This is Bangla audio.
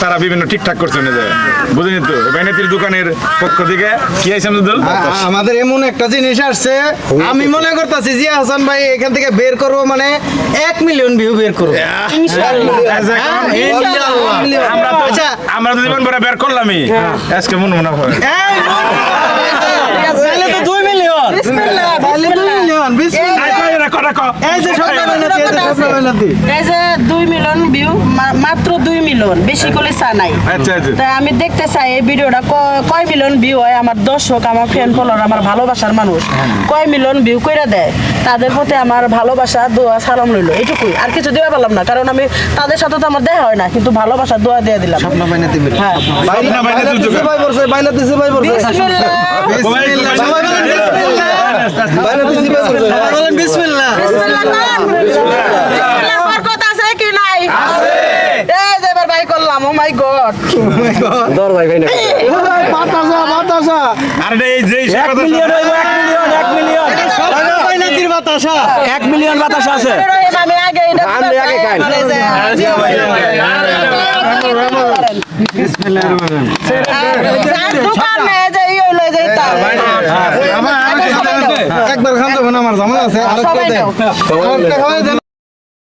তারা বিভিন্ন ঠিকঠাক করছে বুঝিনি তো বাইনাতির দোকানের পক্ষ থেকে কি আছে আমাদের এমন একটা জিনিস আসছে আমি মনে করতেছি জিয়া হাসান ভাই এখান থেকে বের করবো মানে 1 মিলিয়ন ভিউ বের করবো আমরা তো জীবন ভরে বের করলামই আজকে মনে মনে হয় তো 2 মিলিয়ন এই যে 2 মিলিয়ন ভিউ মাত্র 2 মিলিয়ন বেশি করে চা নাই তাই আমি দেখতে চাই এই ভিডিওটা কয় মিলিয়ন ভিউ হয় আমার দর্শক আমার ফ্যান ফলোয়ার আমার ভালোবাসার মানুষ কয় মিলিয়ন ভিউ কইরা দেয় তাদের প্রতি আমার ভালোবাসা দোয়া সালাম রইল এটুকুই আর কিছু দেওয়া পারলাম না কারণ আমি তাদের সাথে তো আমার দেখা হয় না কিন্তু ভালোবাসা দোয়া দিয়ে দিলাম বিসমিল্লাহ কথা আছে কি নাই এই যে এবার ভাই করলাম ও মাই গড দর ভাই ভাই না বাতাসা আরে এই যে 1 মিলিয়ন হইবো 1 মিলিয়ন বাইনাতির বাতাসা 1 মিলিয়ন বাতাসা আছে আমি আগে আমি আগে খাই বিসমিল্লাহির রহমানির দোকানে যে এই হইলো যে তা একবার খান দেব না আমার জামাল আছে আরেকটা দেন